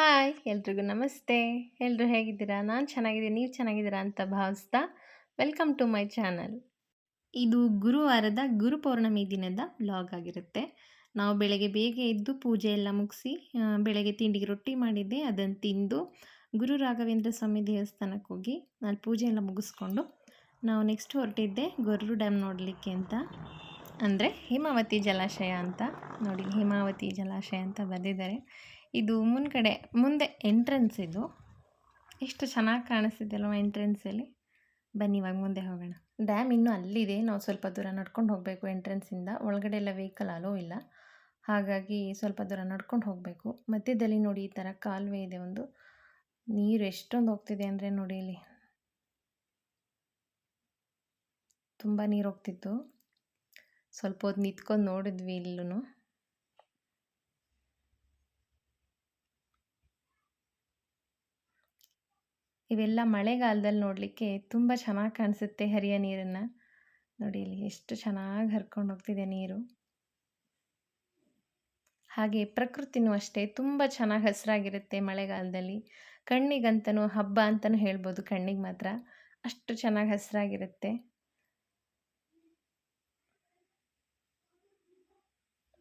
Hi! ಎಲ್ರಿಗೂ ನಮಸ್ತೆ. ಎಲ್ಲರೂ ಹೇಗಿದ್ದೀರಾ? ನಾನು ಚೆನ್ನಾಗಿದ್ದೀನಿ. ನೀವು ಚೆನ್ನಾಗಿದ್ದೀರಾ ಅಂತ ಭಾವಿಸ್ತಾ ವೆಲ್ಕಮ್ ಟು ಮೈ ಚಾನಲ್. ಇದು ಗುರುವಾರದ ಗುರುಪೌರ್ಣಮಿ ದಿನದ ವ್ಲಾಗ್ ಆಗಿರುತ್ತೆ. ನಾವು ಬೆಳಗ್ಗೆ ಬೇಗ ಎದ್ದು ಪೂಜೆ ಎಲ್ಲ ಮುಗಿಸಿ ಬೆಳಗ್ಗೆ ತಿಂಡಿಗೆ ರೊಟ್ಟಿ ಮಾಡಿದ್ದೆ. ಅದನ್ನು ತಿಂದು ಗುರು ರಾಘವೇಂದ್ರ ಸ್ವಾಮಿ ದೇವಸ್ಥಾನಕ್ಕೆ ಹೋಗಿ ಅಲ್ಲಿ ಪೂಜೆ ಎಲ್ಲ ಮುಗಿಸ್ಕೊಂಡು ನಾವು ನೆಕ್ಸ್ಟ್ ಹೊರಟಿದ್ದೆ ಗೊರ್ರು ಡ್ಯಾಮ್ ನೋಡಲಿಕ್ಕೆ ಅಂತ. ಅಂದರೆ ಹೇಮಾವತಿ ಜಲಾಶಯ ಅಂತ. ನೋಡಿ, ಹೇಮಾವತಿ ಜಲಾಶಯ ಅಂತ ಬರೆದಿದ್ದಾರೆ. ಇದು ಮುಂದೆ ಎಂಟ್ರೆನ್ಸ್ ಇದು. ಎಷ್ಟು ಚೆನ್ನಾಗಿ ಕಾಣಿಸ್ತಿದೆ ಅಲ್ವಾ ಎಂಟ್ರೆನ್ಸಲ್ಲಿ. ಬನ್ನಿ ಇವಾಗ ಮುಂದೆ ಹೋಗೋಣ. ಡ್ಯಾಮ್ ಇನ್ನೂ ಅಲ್ಲಿದೆ. ನಾವು ಸ್ವಲ್ಪ ದೂರ ನಡ್ಕೊಂಡು ಹೋಗಬೇಕು ಎಂಟ್ರೆನ್ಸಿಂದ. ಒಳಗಡೆ ಎಲ್ಲ ವೆಹಿಕಲ್ ಅಲೋ ಇಲ್ಲ. ಹಾಗಾಗಿ ಸ್ವಲ್ಪ ದೂರ ನಡ್ಕೊಂಡು ಹೋಗಬೇಕು. ಮಧ್ಯದಲ್ಲಿ ನೋಡಿ ಈ ಥರ ಕಾಲುವೆ ಇದೆ ಒಂದು. ನೀರು ಎಷ್ಟೊಂದು ಹೋಗ್ತಿದೆ ಅಂದರೆ ನೋಡಿ ಇಲ್ಲಿ. ತುಂಬ ನೀರು ಹೋಗ್ತಿತ್ತು. ಸ್ವಲ್ಪ ಹೊತ್ತು ನಿಂತ್ಕೊಂಡು ನೋಡಿದ್ವಿ ಇಲ್ಲೂ. ಇವೆಲ್ಲ ಮಳೆಗಾಲದಲ್ಲಿ ನೋಡಲಿಕ್ಕೆ ತುಂಬ ಚೆನ್ನಾಗಿ ಕಾಣಿಸುತ್ತೆ ಹರಿಯೋ ನೀರನ್ನು. ನೋಡಿ ಇಲ್ಲಿ ಎಷ್ಟು ಚೆನ್ನಾಗಿ ಹರ್ಕೊಂಡು ಹೋಗ್ತಿದೆ ನೀರು. ಹಾಗೆ ಪ್ರಕೃತಿನೂ ಅಷ್ಟೇ ತುಂಬ ಚೆನ್ನಾಗಿ ಹಸಿರಾಗಿರುತ್ತೆ ಮಳೆಗಾಲದಲ್ಲಿ. ಕಣ್ಣಿಗಂತನೂ ಹಬ್ಬ ಅಂತಲೂ ಹೇಳ್ಬೋದು, ಕಣ್ಣಿಗೆ ಮಾತ್ರ ಅಷ್ಟು ಚೆನ್ನಾಗಿ ಹಸಿರಾಗಿರುತ್ತೆ.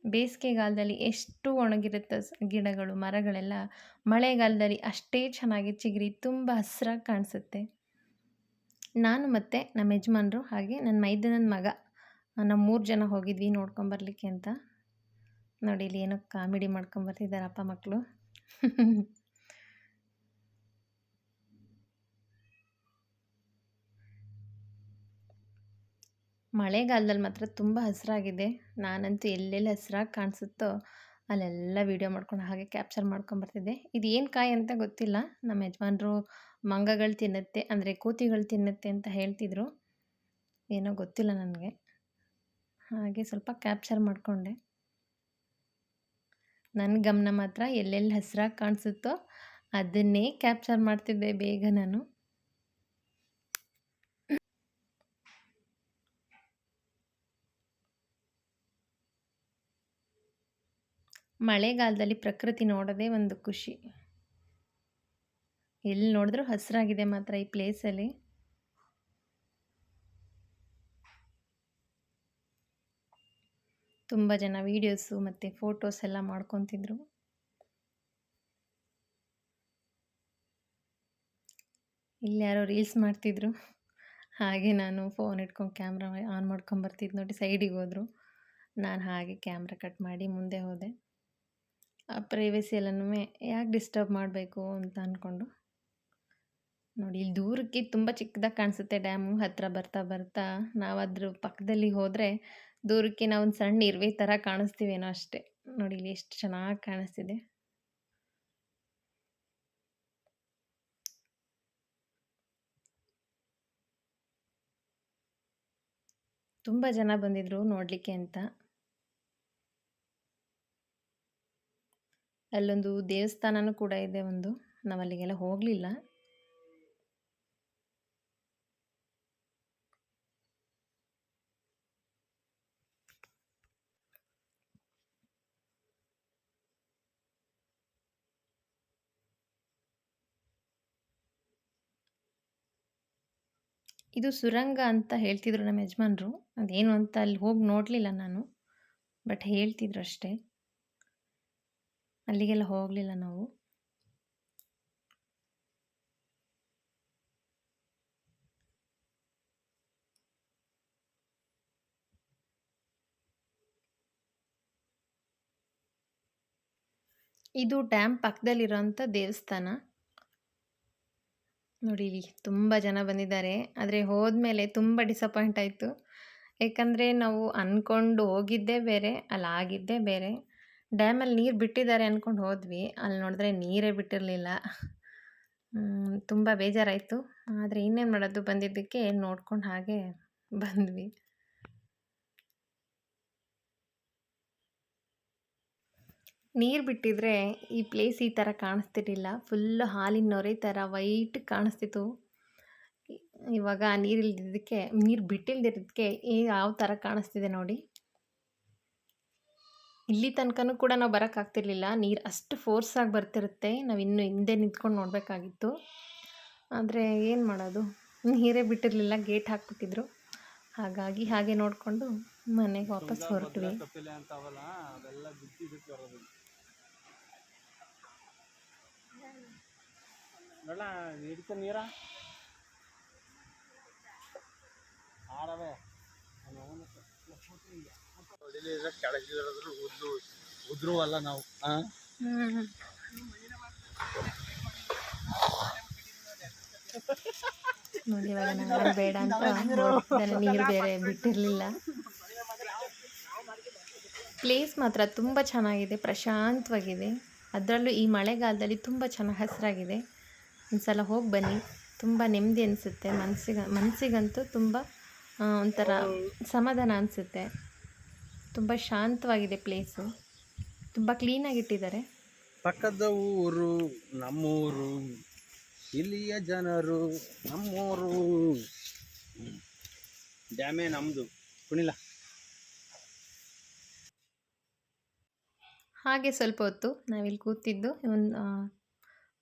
ಬೇಸಿಗೆಗಾಲದಲ್ಲಿ ಎಷ್ಟು ಒಣಗಿರುತ್ತೆ ಗಿಡಗಳು ಮರಗಳೆಲ್ಲ, ಮಳೆಗಾಲದಲ್ಲಿ ಅಷ್ಟೇ ಚೆನ್ನಾಗಿ ಚಿಗುರಿ ತುಂಬ ಹಸಿರಾಗಿ ಕಾಣಿಸುತ್ತೆ. ನಾನು ಮತ್ತು ನಮ್ಮ ಯಜಮಾನ್ರು ಹಾಗೆ ನನ್ನ ಮೈದನನ ಮಗ ನಾವು 3 ಜನ ಹೋಗಿದ್ವಿ ನೋಡ್ಕೊಂಬರ್ಲಿಕ್ಕೆ ಅಂತ. ನೋಡಿ ಇಲ್ಲಿ ಏನೋ ಕಾಮಿಡಿ ಮಾಡ್ಕೊಂಬರ್ತಿದ್ದಾರೆ ಅಪ್ಪ ಮಕ್ಕಳು. ಮಳೆಗಾಲದಲ್ಲಿ ಮಾತ್ರ ತುಂಬ ಹಸಿರಾಗಿದೆ. ನಾನಂತೂ ಎಲ್ಲೆಲ್ಲಿ ಹಸಿರಾಗಿ ಕಾಣಿಸುತ್ತೋ ಅಲ್ಲೆಲ್ಲ ವೀಡಿಯೋ ಮಾಡ್ಕೊಂಡು ಹಾಗೆ ಕ್ಯಾಪ್ಚರ್ ಮಾಡ್ಕೊಂಬರ್ತಿದ್ದೆ. ಇದು ಏನು ಕಾಯಿ ಅಂತ ಗೊತ್ತಿಲ್ಲ. ನಮ್ಮ ಯಜಮಾನ್ರು ಮಂಗಗಳು ತಿನ್ನುತ್ತೆ, ಅಂದರೆ ಕೋತಿಗಳು ತಿನ್ನುತ್ತೆ ಅಂತ ಹೇಳ್ತಿದ್ರು. ಏನೋ ಗೊತ್ತಿಲ್ಲ ನನಗೆ. ಹಾಗೆ ಸ್ವಲ್ಪ ಕ್ಯಾಪ್ಚರ್ ಮಾಡಿಕೊಂಡೆ. ನನ್ನ ಗಮನ ಮಾತ್ರ ಎಲ್ಲೆಲ್ಲಿ ಹಸಿರಾಗಿ ಕಾಣಿಸುತ್ತೋ ಅದನ್ನೇ ಕ್ಯಾಪ್ಚರ್ ಮಾಡ್ತಿದ್ದೆ ಬೇಗ ನಾನು. ಮಳೆಗಾಲದಲ್ಲಿ ಪ್ರಕೃತಿ ನೋಡೋದೇ ಒಂದು ಖುಷಿ. ಎಲ್ಲಿ ನೋಡಿದ್ರೂ ಹಸಿರಾಗಿದೆ ಮಾತ್ರ ಈ ಪ್ಲೇಸಲ್ಲಿ. ತುಂಬ ಜನ ವೀಡಿಯೋಸು ಮತ್ತು ಫೋಟೋಸ್ ಎಲ್ಲ ಮಾಡ್ಕೊತಿದ್ರು. ಇಲ್ಲಿ ಯಾರೋ ರೀಲ್ಸ್ ಮಾಡ್ತಿದ್ರು. ಹಾಗೆ ನಾನು ಫೋನ್ ಇಟ್ಕೊಂಡು ಕ್ಯಾಮ್ರಾ ಆನ್ ಮಾಡ್ಕೊಂಬರ್ತಿದ್ದು ನೋಡಿ. ಸೈಡಿಗೆ ಹೋದರು. ನಾನು ಹಾಗೆ ಕ್ಯಾಮ್ರಾ ಕಟ್ ಮಾಡಿ ಮುಂದೆ ಹೋದೆ. ಆ ಪ್ರೈವಸಿ ಎಲ್ಲನೂ ಯಾಕೆ ಡಿಸ್ಟರ್ಬ್ ಮಾಡಬೇಕು ಅಂತ ಅಂದ್ಕೊಂಡು. ನೋಡಿ ಇಲ್ಲಿ ದೂರಕ್ಕೆ ತುಂಬ ಚಿಕ್ಕದಾಗಿ ಕಾಣಿಸುತ್ತೆ ಡ್ಯಾಮು. ಹತ್ತಿರ ಬರ್ತಾ ಬರ್ತಾ ನಾವು ಅದ್ರ ಪಕ್ಕದಲ್ಲಿ ಹೋದರೆ ದೂರಕ್ಕೆ ನಾವು ಒಂದು ಸಣ್ಣ ಇರುವೆ ಥರ ಕಾಣಿಸ್ತೀವೇನೋ ಅಷ್ಟೇ. ನೋಡಿ ಇಲ್ಲಿ ಎಷ್ಟು ಚೆನ್ನಾಗಿ ಕಾಣಿಸ್ತಿದೆ. ತುಂಬ ಜನ ಬಂದಿದ್ರು ನೋಡಲಿಕ್ಕೆ ಅಂತ. ಅಲ್ಲೊಂದು ದೇವಸ್ಥಾನನೂ ಕೂಡ ಇದೆ ಒಂದು. ನಾವು ಅಲ್ಲಿಗೆಲ್ಲ ಹೋಗಲಿಲ್ಲ. ಇದು ಸುರಂಗ ಅಂತ ಹೇಳ್ತಿದ್ರು ನಮ್ಮ ಯಜಮಾನ್ರು. ಅದೇನು ಅಂತ ಅಲ್ಲಿ ಹೋಗಿ ನೋಡಲಿಲ್ಲ ನಾನು, ಬಟ್ ಹೇಳ್ತಿದ್ರು ಅಷ್ಟೇ. ಅಲ್ಲಿಗೆಲ್ಲ ಹೋಗಲಿಲ್ಲ ನಾವು. ಇದು ಡ್ಯಾಮ್ ಪಕ್ಕದಲ್ಲಿರೋಂಥ ದೇವಸ್ಥಾನ. ನೋಡಿ ಇಲ್ಲಿ ತುಂಬ ಜನ ಬಂದಿದ್ದಾರೆ. ಆದರೆ ಹೋದ್ಮೇಲೆ ತುಂಬ ಡಿಸಪಾಯಿಂಟ್ ಆಯಿತು. ಯಾಕಂದರೆ ನಾವು ಅಂದ್ಕೊಂಡು ಹೋಗಿದ್ದೇ ಬೇರೆ, ಅಲ್ಲಿ ಆಗಿದ್ದೇ ಬೇರೆ. ಡ್ಯಾಮಲ್ಲಿ ನೀರು ಬಿಟ್ಟಿದ್ದಾರೆ ಅಂದ್ಕೊಂಡು ಹೋದ್ವಿ. ಅಲ್ಲಿ ನೋಡಿದ್ರೆ ನೀರೇ ಬಿಟ್ಟಿರಲಿಲ್ಲ. ತುಂಬ ಬೇಜಾರಾಯಿತು. ಆದರೆ ಇನ್ನೇನು ಮಾಡೋದು, ಬಂದಿದ್ದಕ್ಕೆ ನೋಡ್ಕೊಂಡು ಹಾಗೆ ಬಂದ್ವಿ. ನೀರು ಬಿಟ್ಟಿದ್ರೆ ಈ ಪ್ಲೇಸ್ ಈ ಥರ ಕಾಣಿಸ್ತಿರ್ಲಿಲ್ಲ. ಫುಲ್ಲು ಹಾಲಿನ ನೊರೆ ಥರ ವೈಟ್ ಕಾಣಿಸ್ತಿತ್ತು. ಇವಾಗ ನೀರಿಲ್ದಿದ್ದಕ್ಕೆ, ನೀರು ಬಿಟ್ಟಿಲ್ದಿರೋದಕ್ಕೆ ಯಾವ ಥರ ಕಾಣಿಸ್ತಿದೆ ನೋಡಿ. ಇಲ್ಲಿ ತನಕನೂ ಕೂಡ ನಾವು ಬರೋಕ್ಕಾಗ್ತಿರ್ಲಿಲ್ಲ. ನೀರು ಅಷ್ಟು ಫೋರ್ಸಾಗಿ ಬರ್ತಿರುತ್ತೆ. ನಾವಿನ್ನೂ ಹಿಂದೆ ನಿಂತ್ಕೊಂಡು ನೋಡಬೇಕಾಗಿತ್ತು. ಆದರೆ ಏನು ಮಾಡೋದು, ನೀರೇ ಬಿಟ್ಟಿರಲಿಲ್ಲ, ಗೇಟ್ ಹಾಕ್ಬಿಟ್ಟಿದ್ರು. ಹಾಗಾಗಿ ಹಾಗೆ ನೋಡಿಕೊಂಡು ಮನೆಗೆ ವಾಪಸ್ ಹೊರಟ್ವಿ. ಉದ್ರುವಲ್ಲ ನಾವು ನೋಡಿ ಇವಾಗ ನಾನು ಬೇಡ ಅಂತ ನೋಡ್ತಿದ್ದಾನೆ, ನೀರು ಬೇರೆ ಬಿಟ್ಟಿರಲಿಲ್ಲ. ಪ್ಲೇಸ್ ಮಾತ್ರ ತುಂಬ ಚೆನ್ನಾಗಿದೆ, ಪ್ರಶಾಂತವಾಗಿದೆ. ಅದರಲ್ಲೂ ಈ ಮಳೆಗಾಲದಲ್ಲಿ ತುಂಬ ಚೆನ್ನಾಗಿ ಹಸಿರಾಗಿದೆ. ಒಂದು ಸಲ ಹೋಗಿ ಬನ್ನಿ, ತುಂಬ ನೆಮ್ಮದಿ ಅನಿಸುತ್ತೆ. ಮನಸ್ಸಿಗಂತೂ ತುಂಬ ಒಂಥರ ಸಮಾಧಾನ ಅನಿಸುತ್ತೆ. ತುಂಬ ಶಾಂತವಾಗಿದೆ ಪ್ಲೇಸು, ತುಂಬ ಕ್ಲೀನಾಗಿಟ್ಟಿದ್ದಾರೆ. ಪಕ್ಕದ ಊರು ನಮ್ಮೂರು, ಇಲ್ಲಿಯ ಜನರು ನಮ್ಮೂರು, ಡ್ಯಾಮೇ ನಮ್ಮದು ಕುಣಿಲ. ಹಾಗೆ ಸ್ವಲ್ಪ ಹೊತ್ತು ನಾವಿಲ್ಲಿ ಕೂತಿದ್ದು ಒಂದು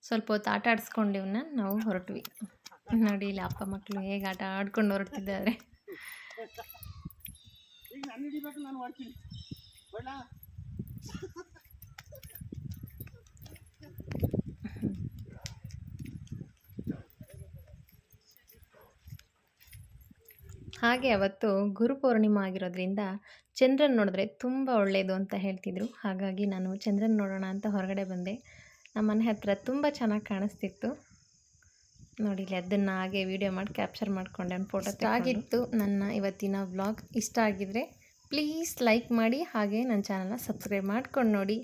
ಸ್ವಲ್ಪ ಹೊತ್ತು ಆಟ ಆಡಿಸ್ಕೊಂಡು ಇವನ್ನ ನಾವು ಹೊರಟ್ವಿ. ನೋಡಿ ಇಲ್ಲಿ ಅಪ್ಪ ಮಕ್ಕಳು ಹೇಗೆ ಆಟ ಆಡ್ಕೊಂಡು ಹೊರಡ್ತಿದ್ದಾರೆ. ಹಾಗೆ ಅವತ್ತು ಗುರುಪೌರ್ಣಿಮೆ ಆಗಿರೋದ್ರಿಂದ ಚಂದ್ರನ ನೋಡಿದ್ರೆ ತುಂಬ ಒಳ್ಳೆಯದು ಅಂತ ಹೇಳ್ತಿದ್ರು. ಹಾಗಾಗಿ ನಾನು ಚಂದ್ರನ ನೋಡೋಣ ಅಂತ ಹೊರಗಡೆ ಬಂದೆ. ನಮ್ಮ ಮನೆ ಹತ್ತಿರ ತುಂಬ ಚೆನ್ನಾಗಿ ಕಾಣಿಸ್ತಿತ್ತು. ನೋಡಿ ಇಲ್ಲಿ ಅದನ್ನು ಹಾಗೆ ವಿಡಿಯೋ ಮಾಡಿ ಕ್ಯಾಪ್ಚರ್ ಮಾಡಿಕೊಂಡೆ, ಒಂದು ಫೋಟೋ ಆಗಿತ್ತು. ನನ್ನ ಇವತ್ತಿನ ವ್ಲಾಗ್ ಇಷ್ಟ ಆಗಿದ್ದರೆ ಪ್ಲೀಸ್ ಲೈಕ್ ಮಾಡಿ, ಹಾಗೆ ನನ್ನ ಚಾನಲ್ನ ಸಬ್ಸ್ಕ್ರೈಬ್ ಮಾಡ್ಕೊಂಡು ನೋಡಿ.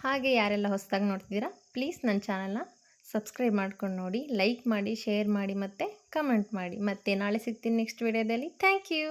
ಹಾಗೆ ಯಾರೆಲ್ಲ ಹೊಸದಾಗಿ ನೋಡ್ತಿದ್ದೀರಾ ಪ್ಲೀಸ್ ನನ್ನ ಚಾನಲ್ನ ಸಬ್ಸ್ಕ್ರೈಬ್ ಮಾಡ್ಕೊಂಡು ನೋಡಿ, ಲೈಕ್ ಮಾಡಿ, ಶೇರ್ ಮಾಡಿ ಮತ್ತು ಕಮೆಂಟ್ ಮಾಡಿ. ಮತ್ತೆ ನಾಳೆ ಸಿಗ್ತೀನಿ ನೆಕ್ಸ್ಟ್ ವಿಡಿಯೋದಲ್ಲಿ. Thank you.